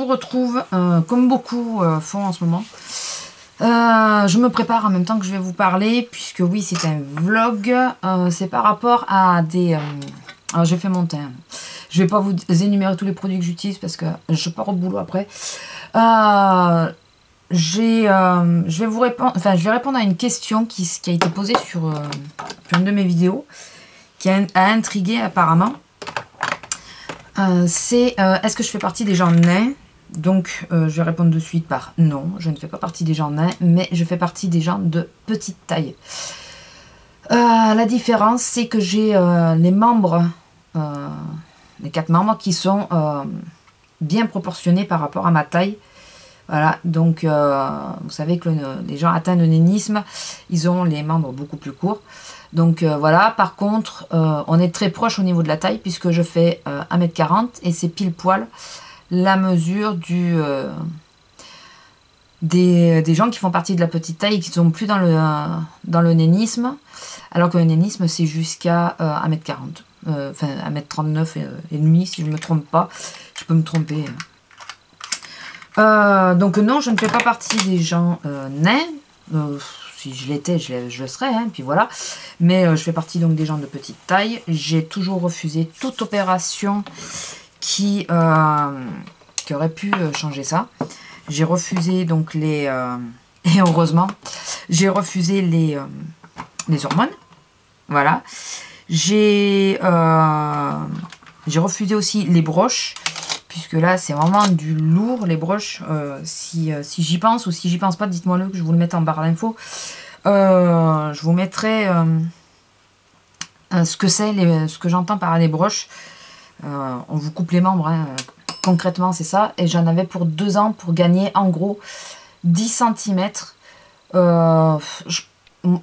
retrouve, comme beaucoup font en ce moment. Je me prépare en même temps que je vais vous parler, puisque oui, c'est un vlog. C'est par rapport à des... alors, j'ai fait mon teint. Je vais pas vous énumérer tous les produits que j'utilise, parce que je pars au boulot après. Je vais vous répondre... Enfin, je vais répondre à une question qui a été posée sur une de mes vidéos, qui a intrigué apparemment. Est-ce que je fais partie des gens nains? Donc, je vais répondre de suite par non, je ne fais pas partie des gens nains, mais je fais partie des gens de petite taille. La différence, c'est que j'ai les membres, les 4 membres qui sont bien proportionnés par rapport à ma taille. Voilà, donc vous savez que les gens atteints de nénisme, ils ont les membres beaucoup plus courts. Donc voilà, par contre, on est très proche au niveau de la taille, puisque je fais 1m40 et c'est pile poil la mesure des gens qui font partie de la petite taille et qui ne sont plus dans le nénisme, alors que le nénisme c'est jusqu'à 1m40, enfin 1m39 et demi si je ne me trompe pas, je peux me tromper. Donc non, je ne fais pas partie des gens nains. Si je l'étais, je le serais, hein, puis voilà. Mais je fais partie donc des gens de petite taille. J'ai toujours refusé toute opération qui aurait pu changer ça. J'ai refusé donc et heureusement, j'ai refusé les hormones. Voilà. J'ai refusé aussi les broches, puisque là c'est vraiment du lourd, les broches. Si j'y pense ou si j'y pense pas, dites-moi le, que je vous le mette en barre d'infos. Je vous mettrai ce que j'entends par les broches. On vous coupe les membres, hein. Concrètement c'est ça, et j'en avais pour 2 ans pour gagner en gros 10 cm.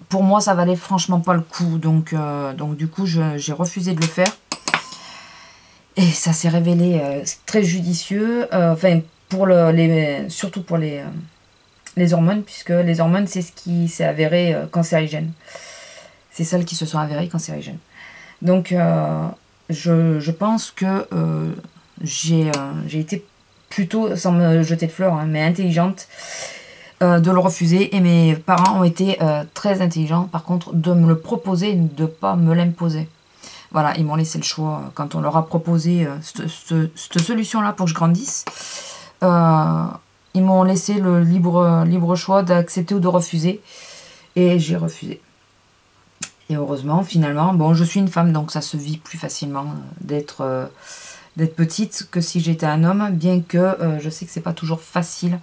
Pour moi ça valait franchement pas le coup, donc du coup j'ai refusé de le faire. Et ça s'est révélé très judicieux, enfin surtout pour les hormones, puisque les hormones c'est ce qui s'est avéré cancérigène. C'est celles qui se sont avérées cancérigènes. Donc je pense que j'ai été plutôt, sans me jeter de fleurs, hein, mais intelligente de le refuser. Et mes parents ont été très intelligents par contre de me le proposer et de ne pas me l'imposer. Voilà, ils m'ont laissé le choix quand on leur a proposé cette solution-là pour que je grandisse. Ils m'ont laissé le libre choix d'accepter ou de refuser. Et j'ai refusé. Et heureusement, finalement, bon, je suis une femme, donc ça se vit plus facilement d'être petite que si j'étais un homme, bien que je sais que c'est pas toujours facile.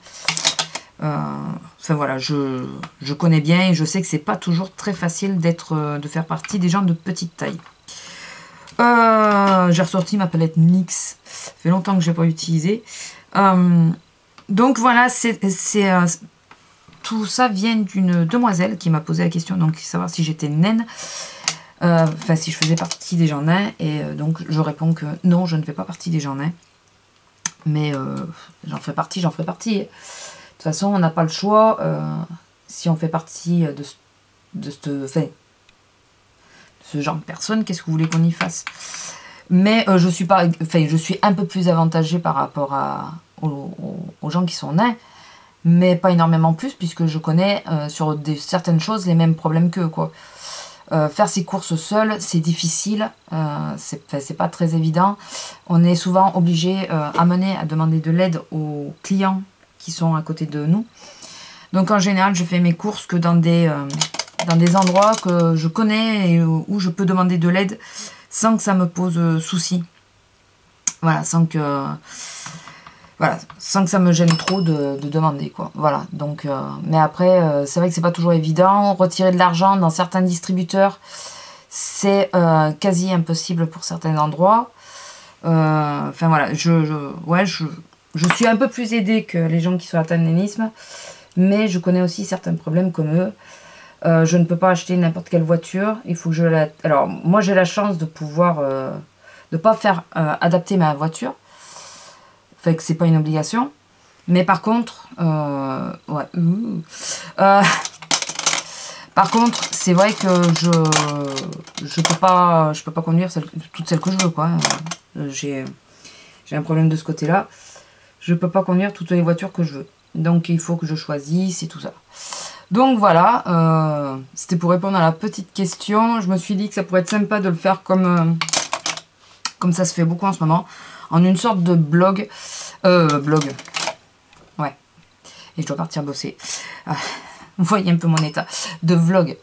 Enfin voilà, je connais bien et je sais que c'est pas toujours très facile de faire partie des gens de petite taille. J'ai ressorti ma palette NYX, ça fait longtemps que je n'ai pas utilisé. Donc voilà, tout ça vient d'une demoiselle qui m'a posé la question, donc savoir si j'étais naine, enfin si je faisais partie des gens nains, et donc je réponds que non, je ne fais pas partie des gens nains, mais j'en ferai partie. De toute façon, on n'a pas le choix, si on fait partie de ce genre de personnes, qu'est-ce que vous voulez qu'on y fasse? Mais je suis un peu plus avantagée par rapport aux gens qui sont nains, mais pas énormément plus, puisque je connais sur certaines choses les mêmes problèmes qu'eux, quoi. Faire ses courses seul, c'est difficile, c'est pas très évident. On est souvent obligé amené à demander de l'aide aux clients qui sont à côté de nous. Donc en général, je fais mes courses que dans des endroits que je connais et où je peux demander de l'aide sans que ça me pose souci. Voilà, sans que ça me gêne trop de demander, quoi. Voilà, donc, mais après, c'est vrai que c'est pas toujours évident. Retirer de l'argent dans certains distributeurs, c'est quasi impossible pour certains endroits. Enfin voilà, je suis un peu plus aidée que les gens qui sont atteints de nénisme, mais je connais aussi certains problèmes comme eux. Je ne peux pas acheter n'importe quelle voiture. Il faut que Alors, moi, j'ai la chance de pouvoir... de pas faire adapter ma voiture. Fait que c'est pas une obligation. Mais par contre... ouais. Par contre, c'est vrai que je peux pas conduire toutes celles que je veux, quoi. J'ai un problème de ce côté-là. je peux pas conduire toutes les voitures que je veux. Donc il faut que je choisisse et tout ça. Donc voilà, c'était pour répondre à la petite question. Je me suis dit que ça pourrait être sympa de le faire comme ça se fait beaucoup en ce moment, en une sorte de blog. Ouais. Et je dois partir bosser. Vous voyez un peu mon état de vlog.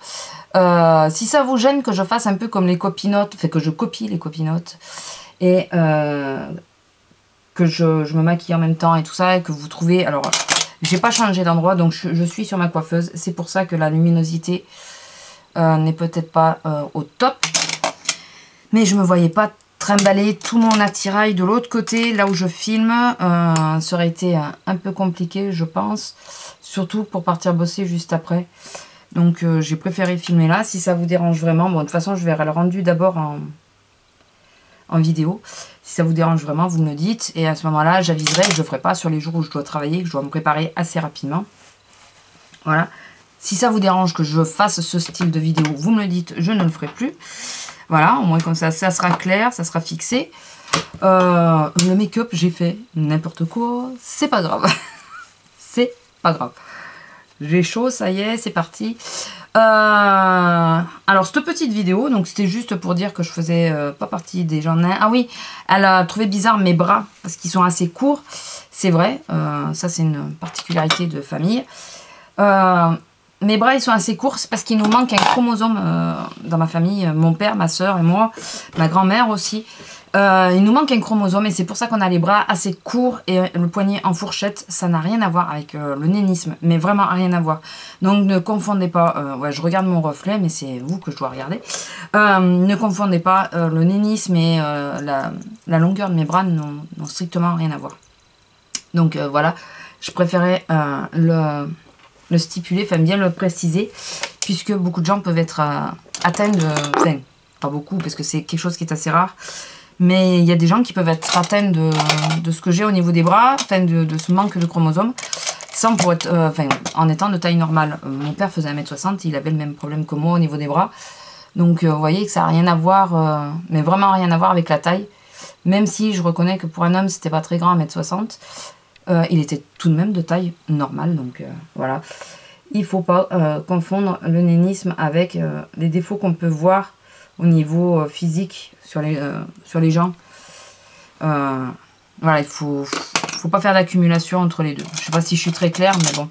Si ça vous gêne que je fasse un peu comme les copinotes, enfin que je copie les copinotes et que je me maquille en même temps et tout ça, et que vous trouvez... Alors, j'ai pas changé d'endroit, donc je suis sur ma coiffeuse. C'est pour ça que la luminosité n'est peut-être pas au top. Mais je me voyais pas trimballer tout mon attirail de l'autre côté, là où je filme. Ça aurait été un peu compliqué, je pense. Surtout pour partir bosser juste après. Donc j'ai préféré filmer là. Si ça vous dérange vraiment, bon de toute façon je verrai le rendu d'abord en vidéo. Si ça vous dérange vraiment, vous me le dites. Et à ce moment-là, j'aviserai. Je ne le ferai pas sur les jours où je dois travailler, que je dois me préparer assez rapidement. Voilà. Si ça vous dérange que je fasse ce style de vidéo, vous me le dites, je ne le ferai plus. Voilà, au moins comme ça sera clair, ça sera fixé. Le make-up, j'ai fait n'importe quoi. C'est pas grave. C'est pas grave. J'ai chaud, ça y est, c'est parti. Alors, cette petite vidéo, donc c'était juste pour dire que je faisais pas partie des gens nains. Ah oui, elle a trouvé bizarre mes bras, parce qu'ils sont assez courts. C'est vrai, ça c'est une particularité de famille. Mes bras, ils sont assez courts, c'est parce qu'il nous manque un chromosome dans ma famille. Mon père, ma soeur et moi, ma grand-mère aussi. Il nous manque un chromosome et c'est pour ça qu'on a les bras assez courts et le poignet en fourchette. Ça n'a rien à voir avec le nénisme, mais vraiment rien à voir. Donc ne confondez pas, ouais, je regarde mon reflet, mais c'est vous que je dois regarder. Ne confondez pas le nénisme et la longueur de mes bras n'ont strictement rien à voir. Donc voilà, je préférais le stipuler, enfin bien le préciser, puisque beaucoup de gens peuvent être atteints de... Enfin, pas beaucoup, parce que c'est quelque chose qui est assez rare. Mais il y a des gens qui peuvent être atteints de ce que j'ai au niveau des bras, enfin de ce manque de chromosomes, sans pour être, en étant de taille normale. Mon père faisait 1m60, il avait le même problème que moi au niveau des bras. Donc vous voyez que ça n'a rien à voir, mais vraiment rien à voir avec la taille. Même si je reconnais que pour un homme, c'était pas très grand, 1m60, il était tout de même de taille normale. Donc voilà, il ne faut pas confondre le nénisme avec les défauts qu'on peut voir au niveau physique sur les gens. Voilà, il faut pas faire d'accumulation entre les deux. Je sais pas si je suis très claire, mais bon.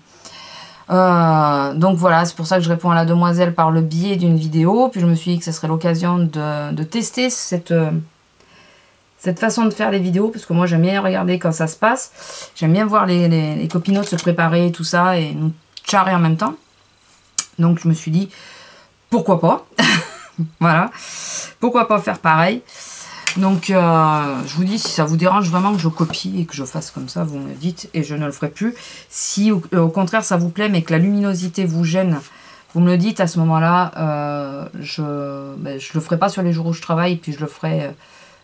Donc voilà, c'est pour ça que je réponds à la demoiselle par le biais d'une vidéo. Puis je me suis dit que ce serait l'occasion de tester cette façon de faire les vidéos, parce que moi j'aime bien regarder quand ça se passe. J'aime bien voir les copinotes se préparer, tout ça, et nous charrer en même temps. Donc je me suis dit, pourquoi pas. Voilà, pourquoi pas faire pareil. Donc je vous dis, si ça vous dérange vraiment que je copie et que je fasse comme ça, vous me le dites et je ne le ferai plus. Si au contraire ça vous plaît mais que la luminosité vous gêne, vous me le dites. À ce moment là je le ferai pas sur les jours où je travaille, puis je le ferai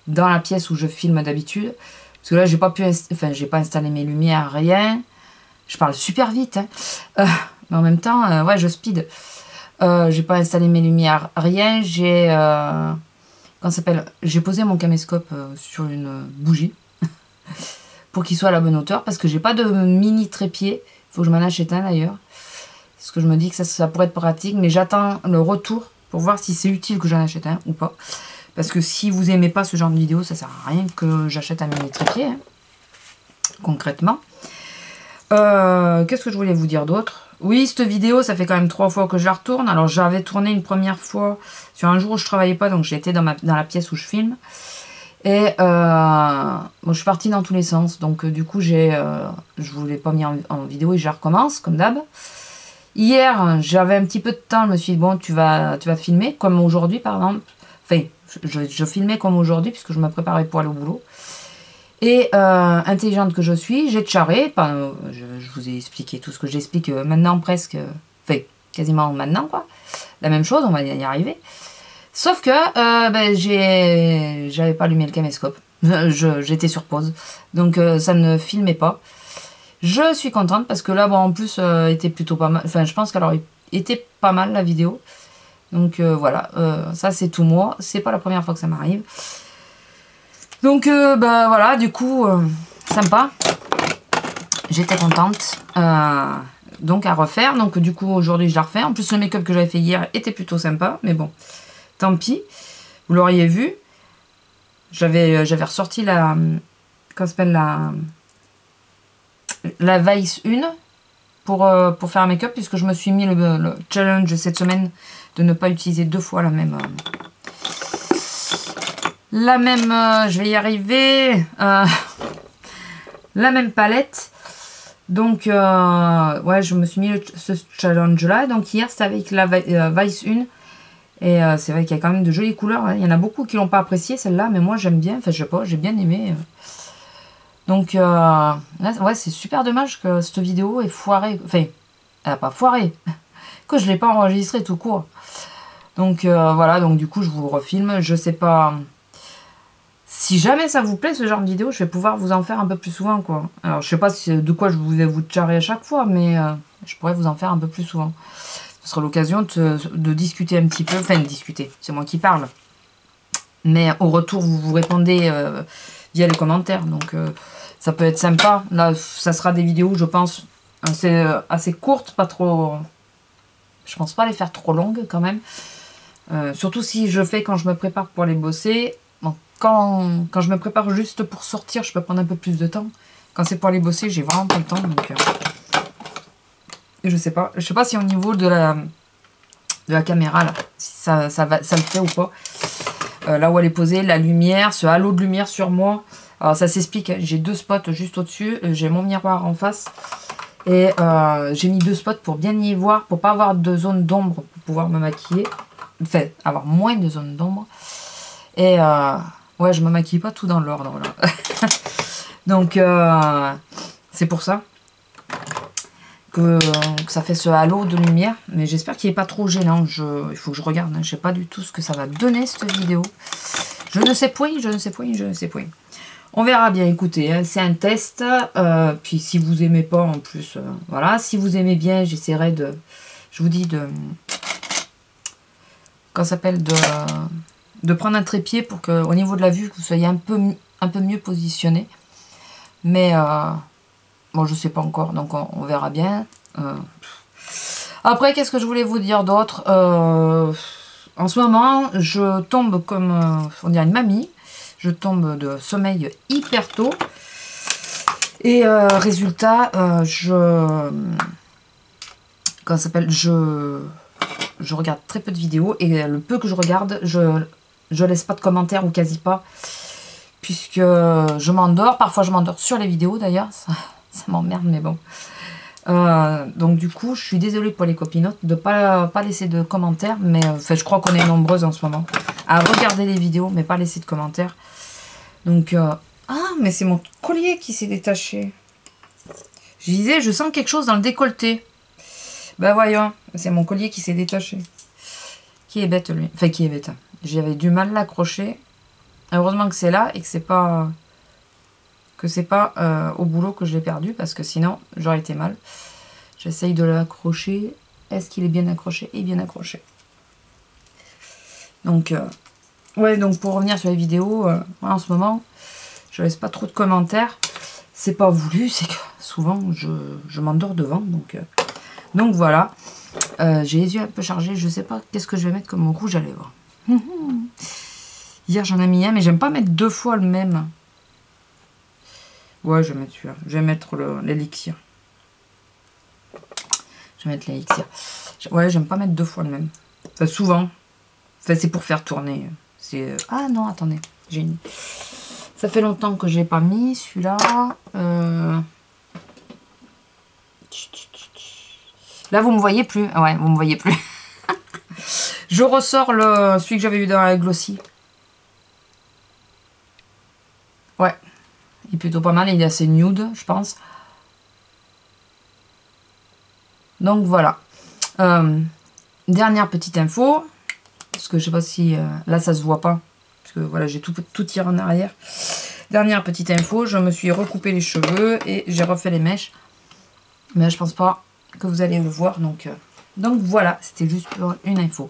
dans la pièce où je filme d'habitude, parce que là j'ai pas installé mes lumières, rien. Je parle super vite, hein. Mais en même temps ouais, je speed. J'ai pas installé mes lumières, rien. J'ai posé mon caméscope sur une bougie pour qu'il soit à la bonne hauteur, parce que j'ai pas de mini trépied. Il faut que je m'en achète un d'ailleurs, parce que je me dis que ça pourrait être pratique, mais j'attends le retour pour voir si c'est utile que j'en achète un ou pas, parce que si vous aimez pas ce genre de vidéo, ça sert à rien que j'achète un mini trépied, hein, concrètement. Qu'est-ce que je voulais vous dire d'autre? Oui, cette vidéo, ça fait quand même 3 fois que je la retourne. Alors, j'avais tourné une première fois sur un jour où je travaillais pas, donc j'étais dans la pièce où je filme. Et bon, je suis partie dans tous les sens. Donc, du coup, je vous l'ai pas mis en vidéo et je recommence, comme d'hab. Hier, j'avais un petit peu de temps. Je me suis dit, bon, tu vas filmer, comme aujourd'hui, par exemple. Enfin, je filmais comme aujourd'hui, puisque je me préparais pour aller au boulot. Et intelligente que je suis, j'ai charré. Je vous ai expliqué tout ce que j'explique maintenant presque. Enfin, quasiment maintenant, quoi. La même chose, on va y arriver. Sauf que j'avais pas allumé le caméscope. J'étais sur pause. Donc ça ne filmait pas. Je suis contente parce que là, bon, en plus, était plutôt pas mal. Enfin, je pense qu'elle aurait été pas mal, la vidéo. Donc voilà, ça c'est tout moi. C'est pas la première fois que ça m'arrive. Donc voilà, du coup, sympa. j'étais contente. Donc à refaire. Donc du coup aujourd'hui je la refais. En plus le make-up que j'avais fait hier était plutôt sympa. Mais bon, tant pis. Vous l'auriez vu. J'avais ressorti la... Comment s'appelle la Vice 1 pour faire un make-up. Puisque je me suis mis le challenge cette semaine de ne pas utiliser 2 fois la même... je vais y arriver. La même palette. Donc, ouais, je me suis mis ce challenge-là. Donc, hier, c'était avec la Vice 1. Et c'est vrai qu'il y a quand même de jolies couleurs. Hein. Il y en a beaucoup qui l'ont pas apprécié, celle-là. Mais moi, j'aime bien. Enfin, je sais pas, j'ai bien aimé. Donc, là, ouais, c'est super dommage que cette vidéo est foirée. Enfin, elle n'a pas foiré. Que je ne l'ai pas enregistrée tout court. Donc, voilà. Donc, du coup, je vous refilme. Je sais pas... Si jamais ça vous plaît, ce genre de vidéo, je vais pouvoir vous en faire un peu plus souvent, quoi. Alors, je sais pas de quoi je vais vous charrer à chaque fois, mais je pourrais vous en faire un peu plus souvent. Ce sera l'occasion de discuter un petit peu. Enfin, de discuter, c'est moi qui parle. Mais au retour, vous répondez via les commentaires. Donc, ça peut être sympa. Là, ça sera des vidéos, je pense, assez courtes, pas trop... Je pense pas les faire trop longues, quand même. Surtout si je fais quand je me prépare pour les bosser... Quand je me prépare juste pour sortir, je peux prendre un peu plus de temps. Quand c'est pour aller bosser, j'ai vraiment pas le temps. Donc, je sais pas. Je sais pas si au niveau de la caméra, là, si ça le fait ou pas. Là où elle est posée, la lumière, ce halo de lumière sur moi. Alors ça s'explique, hein. J'ai 2 spots juste au-dessus. J'ai mon miroir en face. Et j'ai mis 2 spots pour bien y voir, pour pas avoir de zone d'ombre pour pouvoir me maquiller. Enfin, avoir moins de zone d'ombre. Et... ouais, je me maquille pas tout dans l'ordre, là. Donc, c'est pour ça que ça fait ce halo de lumière. Mais j'espère qu'il n'est pas trop gênant. Il faut que je regarde. Hein. Je sais pas du tout ce que ça va donner, cette vidéo. Je ne sais point, je ne sais point, je ne sais point. On verra bien, écoutez. Hein, c'est un test. Puis, si vous aimez pas, en plus, voilà. Si vous aimez bien, j'essaierai de... Je vous dis de... Comment ça s'appelle de prendre un trépied pour que au niveau de la vue, que vous soyez un peu mieux positionné. Mais bon, je sais pas encore, donc on verra bien. Après, qu'est-ce que je voulais vous dire d'autre? En ce moment, je tombe comme, on dirait une mamie. Je tombe de sommeil hyper tôt. Et résultat, comment ça s'appelle? Je regarde très peu de vidéos. Et le peu que je regarde, je laisse pas de commentaires ou quasi pas. Puisque je m'endors. Parfois, je m'endors sur les vidéos d'ailleurs. Ça m'emmerde, mais bon. Donc, du coup, je suis désolée pour les copinotes de pas laisser de commentaires. Mais enfin, je crois qu'on est nombreuses en ce moment à regarder les vidéos, mais pas laisser de commentaires. Donc, ah, mais c'est mon collier qui s'est détaché. Je disais, je sens quelque chose dans le décolleté. Ben voyons, c'est mon collier qui s'est détaché. Qui est bête, lui. Enfin, qui est bête. J'avais du mal à l'accrocher. Heureusement que c'est là et que c'est pas au boulot que je l'ai perdu, parce que sinon j'aurais été mal. J'essaye de l'accrocher. Est-ce qu'il est bien accroché? Il est bien accroché. Donc ouais, donc pour revenir sur les vidéos, en ce moment je laisse pas trop de commentaires. C'est pas voulu, c'est que souvent je m'endors devant, donc voilà. J'ai les yeux un peu chargés, je sais pas qu'est-ce que je vais mettre comme rouge à lèvres. Hier j'en ai mis un, mais j'aime pas mettre 2 fois le même. Ouais, je vais mettre celui-là. Je vais mettre l'élixir. Je vais mettre l'élixir. Ouais, j'aime pas mettre 2 fois le même. Enfin, souvent. Enfin, c'est pour faire tourner. Ah non, attendez. Ça fait longtemps que je l'ai pas mis, celui-là. Là, vous me voyez plus. Ouais, vous me voyez plus. Je ressors celui que j'avais eu dans la Glossy. Ouais. Il est plutôt pas mal. Il est assez nude, je pense. Donc, voilà. Dernière petite info. Parce que je sais pas si... là, ça se voit pas. Parce que voilà, j'ai tout tiré en arrière. Dernière petite info. Je me suis recoupé les cheveux et j'ai refait les mèches. Mais je pense pas que vous allez le voir. Donc voilà, c'était juste pour une info.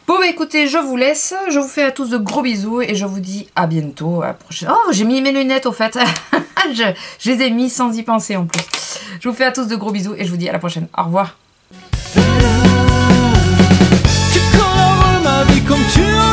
Bon, bah écoutez, je vous laisse. Je vous fais à tous de gros bisous et je vous dis à bientôt. À la prochaine. Oh, j'ai mis mes lunettes au fait. Je les ai mis sans y penser en plus. Je vous fais à tous de gros bisous et je vous dis à la prochaine. Au revoir. Tu colores ma vie comme tu